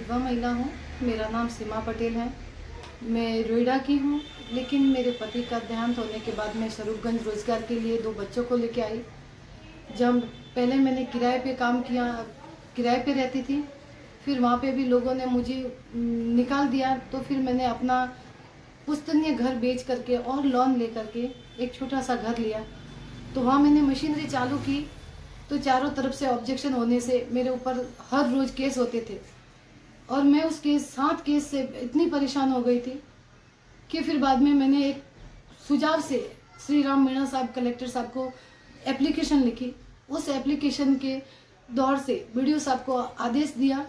विधवा महिला हूँ। मेरा नाम सीमा पटेल है। मैं रोइडा की हूँ, लेकिन मेरे पति का देहांत होने के बाद मैं स्वरूपगंज रोजगार के लिए 2 बच्चों को लेके आई। जब पहले मैंने किराए पे काम किया, किराए पे रहती थी, फिर वहाँ पे भी लोगों ने मुझे निकाल दिया, तो फिर मैंने अपना पुश्तैनी घर बेच करके और लोन ले करके एक छोटा सा घर लिया। तो वहाँ मैंने मशीनरी चालू की, तो चारों तरफ से ऑब्जेक्शन होने से मेरे ऊपर हर रोज केस होते थे और मैं उस केस 7 केस से इतनी परेशान हो गई थी कि फिर बाद में मैंने एक सुझाव से श्री राम मीणा साहब कलेक्टर साहब को एप्लीकेशन लिखी। उस एप्लीकेशन के दौर से बीडीओ साहब को आदेश दिया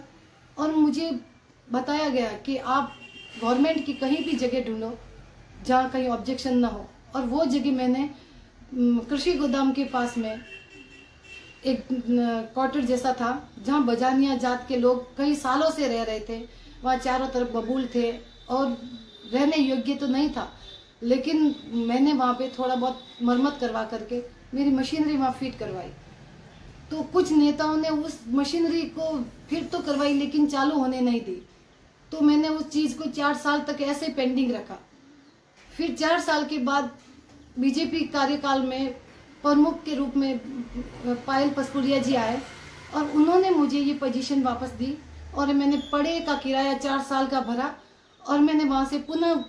और मुझे बताया गया कि आप गवर्नमेंट की कहीं भी जगह ढूंढो जहाँ कहीं ऑब्जेक्शन ना हो। और वो जगह मैंने कृषि गोदाम के पास में एक क्वार्टर जैसा था जहाँ बजानिया जात के लोग कई सालों से रह रहे थे। वहाँ चारों तरफ बबूल थे और रहने योग्य तो नहीं था, लेकिन मैंने वहाँ पे थोड़ा बहुत मरम्मत करवा करके मेरी मशीनरी वहाँ फिट करवाई। तो कुछ नेताओं ने उस मशीनरी को फिट तो करवाई लेकिन चालू होने नहीं दी, तो मैंने उस चीज़ को 4 साल तक ऐसे पेंडिंग रखा। फिर 4 साल के बाद बीजेपी कार्यकाल में प्रमुख के रूप में पायल पसपुरिया जी आए और उन्होंने मुझे ये पोजीशन वापस दी और मैंने पड़े का किराया 4 साल का भरा और मैंने वहाँ से पुनः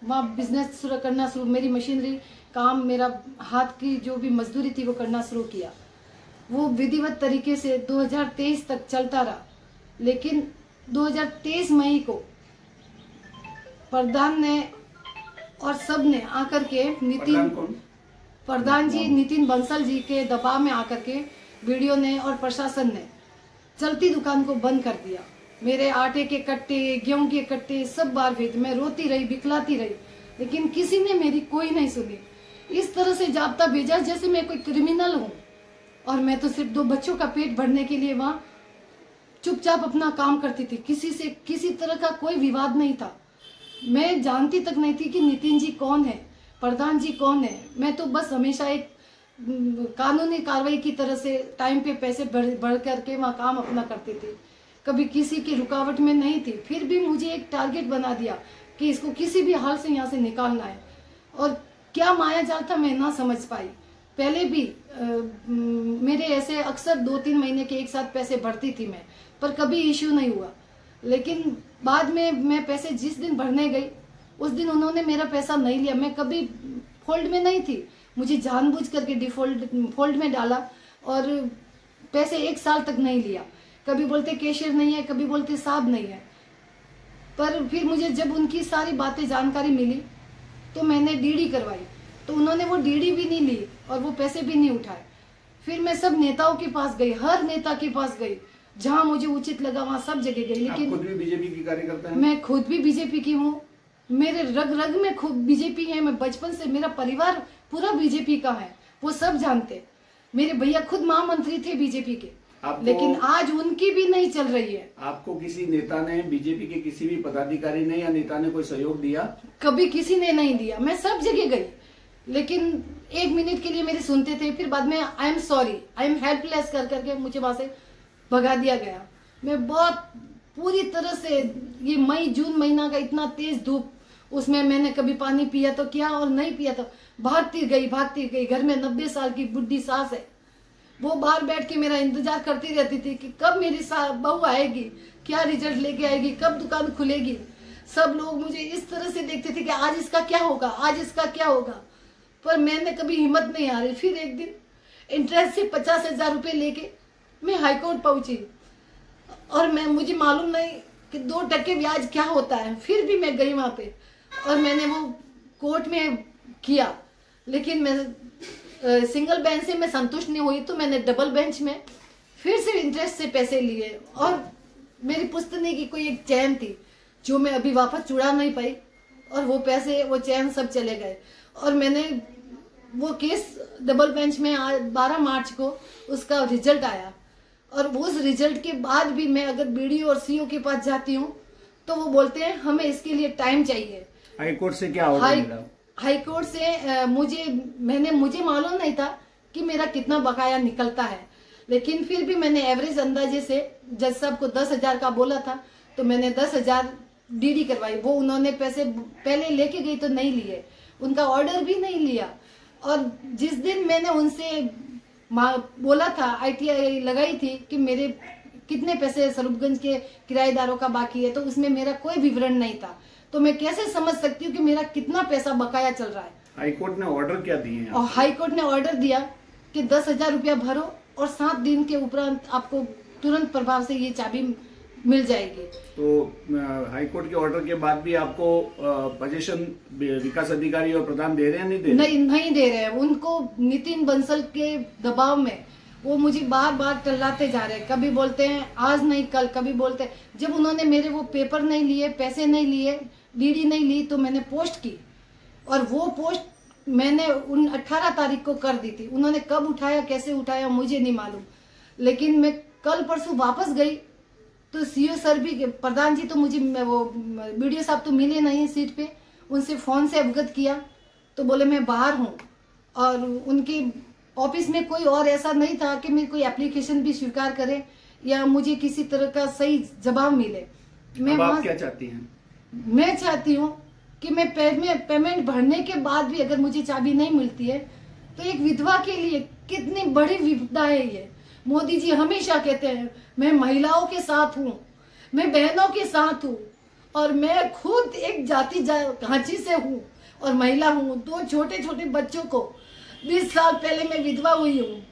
वहाँ बिजनेस शुरू करना शुरू, मेरी मशीनरी काम, मेरा हाथ की जो भी मजदूरी थी वो करना शुरू किया। वो विधिवत तरीके से 2023 तक चलता रहा, लेकिन 2023 मई को प्रधान ने और सब ने आकर के प्रधान जी नितिन बंसल जी के दबाव में आकर के वीडियो ने और प्रशासन ने चलती दुकान को बंद कर दिया। मेरे आटे के कट्टे, गेहूं के कट्टे सब बार भेज, मैं रोती रही, बिखलाती रही, लेकिन किसी ने मेरी कोई नहीं सुनी। इस तरह से जाब्ता भेजा जैसे मैं कोई क्रिमिनल हूँ और मैं तो सिर्फ 2 बच्चों का पेट भरने के लिए वहाँ चुपचाप अपना काम करती थी। किसी से किसी तरह का कोई विवाद नहीं था। मैं जानती तक नहीं थी कि नितिन जी कौन है, प्रधान जी कौन है। मैं तो बस हमेशा एक कानूनी कार्रवाई की तरह से टाइम पे पैसे भर करके वहाँ काम अपना करती थी, कभी किसी की रुकावट में नहीं थी। फिर भी मुझे एक टारगेट बना दिया कि इसको किसी भी हाल से यहाँ से निकालना है। और क्या माया जाल था मैं ना समझ पाई। पहले भी मेरे ऐसे अक्सर 2-3 महीने के एक साथ पैसे भरती थी मैं, पर कभी इश्यू नहीं हुआ। लेकिन बाद में मैं पैसे जिस दिन भरने गई उस दिन उन्होंने मेरा पैसा नहीं लिया। मैं कभी फोल्ड में नहीं थी, मुझे जानबूझ करके फोल्ड में डाला और पैसे 1 साल तक नहीं लिया। कभी बोलते कैशियर नहीं है, कभी बोलते साहब नहीं है। पर फिर मुझे जब उनकी सारी बातें जानकारी मिली तो मैंने डीडी करवाई, तो उन्होंने वो डीडी भी नहीं ली और वो पैसे भी नहीं उठाए। फिर मैं सब नेताओं के पास गई, हर नेता के पास गई, जहां मुझे उचित लगा वहां सब जगह गई। लेकिन खुद भी बीजेपी की कार्यकर्ता हैं? मैं खुद भी बीजेपी की हूँ, मेरे रग रग में खुद बीजेपी है। मैं बचपन से, मेरा परिवार पूरा बीजेपी का है, वो सब जानते। मेरे भैया खुद महामंत्री थे बीजेपी के, लेकिन आज उनकी भी नहीं चल रही है। आपको किसी नेता ने, बीजेपी के किसी भी पदाधिकारी ने या नेता ने कोई सहयोग दिया? कभी किसी ने नहीं दिया। मैं सब जगह गई, लेकिन 1 मिनट के लिए मेरे सुनते थे, फिर बाद में I am sorry, I am helpless कर करके मुझे वहां से भगा दिया गया। मैं बहुत पूरी तरह से, ये मई जून महीना का इतना तेज धूप, उसमें मैंने कभी पानी पिया तो क्या और नहीं पिया तो भागती गई। घर में 90 साल की बुढ़ी सास है, वो बाहर बैठ के मेरा इंतजार करती रहती थी कि कब मेरी बहू आएगी, क्या रिजल्ट लेके आएगी, कब दुकान खुलेगी। सब लोग मुझे इस तरह से देखते थे कि आज इसका क्या होगा, आज इसका क्या होगा, पर मैंने कभी हिम्मत नहीं हारी। फिर एक दिन इंटरेस्ट से 50,000 रुपये लेके मैं हाईकोर्ट पहुंची और मुझे मालूम नहीं कि 2% ब्याज क्या होता है। फिर भी मैं गई वहां पे और मैंने वो कोर्ट में किया, लेकिन मैं सिंगल बेंच से मैं संतुष्ट नहीं हुई, तो मैंने डबल बेंच में फिर से इंटरेस्ट से पैसे लिए और मेरी पुश्तैनी की कोई एक चैन थी जो मैं अभी वापस चुरा नहीं पाई और वो पैसे, वो चैन सब चले गए। और मैंने वो केस डबल बेंच में 12 मार्च को उसका रिजल्ट आया और उस रिजल्ट के बाद भी मैं अगर बीडीओ और सीओ के पास जाती हूँ तो वो बोलते हैं हमें इसके लिए टाइम चाहिए। हाईकोर्ट से क्या ऑर्डर मिला? हाईकोर्ट से मुझे मालूम नहीं था कि मेरा कितना बकाया निकलता है, लेकिन फिर भी मैंने एवरेज अंदाजे से जज साहब को 10,000 का बोला था, तो मैंने 10,000 डीडी करवाई। वो उन्होंने पैसे पहले लेके गई तो नहीं लिए, उनका ऑर्डर भी नहीं लिया। और जिस दिन मैंने उनसे बोला था, ITI लगाई थी कि मेरे कितने पैसे स्वरूपगंज के किराएदारों का बाकी है, तो उसमें मेरा कोई विवरण नहीं था। तो मैं कैसे समझ सकती हूँ कि मेरा कितना पैसा बकाया चल रहा है। हाईकोर्ट ने ऑर्डर क्या दिए हैं? और हाईकोर्ट ने ऑर्डर दिया कि 10,000 रुपया भरो और 7 दिन के उपरांत आपको तुरंत प्रभाव से ये चाबी मिल जाएगी। तो हाईकोर्ट के ऑर्डर के बाद भी आपको पोजीशन विकास अधिकारी और प्रधान दे रहे हैं, नहीं दे रहे? नहीं दे रहे हैं। उनको नितिन बंसल के दबाव में वो मुझे बार बार टल्लाते जा रहे हैं। कभी बोलते हैं आज नहीं कल, कभी बोलते हैं। जब उन्होंने मेरे वो पेपर नहीं लिए, पैसे नहीं लिए, डीडी नहीं ली, तो मैंने पोस्ट की और वो पोस्ट मैंने 18 तारीख को कर दी थी। उन्होंने कब उठाया, कैसे उठाया मुझे नहीं मालूम। लेकिन मैं कल परसों वापस गई तो सीओ सर भी, प्रधान जी तो मुझे, वो BDO साहब तो मिले नहीं सीट पे, उनसे फोन से अवगत किया तो बोले मैं बाहर हूँ। और उनके ऑफिस में कोई और ऐसा नहीं था कि मेरी कोई एप्लीकेशन भी स्वीकार करे या मुझे किसी तरह का सही जवाब मिले। अब आप क्या चाहती हैं? मैं चाहती हूँ कि मैं पेमेंट भरने के बाद भी अगर मुझे चाबी नहीं मिलती है तो एक विधवा के लिए कितनी बड़ी विपदा है ये। मोदी जी हमेशा कहते हैं मैं महिलाओं के साथ हूँ, मैं बहनों के साथ हूँ, और मैं खुद एक जाति ढांची से हूँ और महिला हूँ। 2 छोटे छोटे बच्चों को 20 साल पहले मैं विधवा हुई हूँ।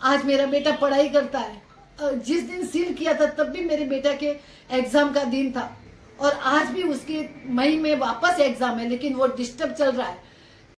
आज मेरा बेटा पढ़ाई करता है। जिस दिन सील किया था तब भी मेरे बेटा के एग्जाम का दिन था और आज भी उसके मई में वापस एग्जाम है, लेकिन वो डिस्टर्ब चल रहा है।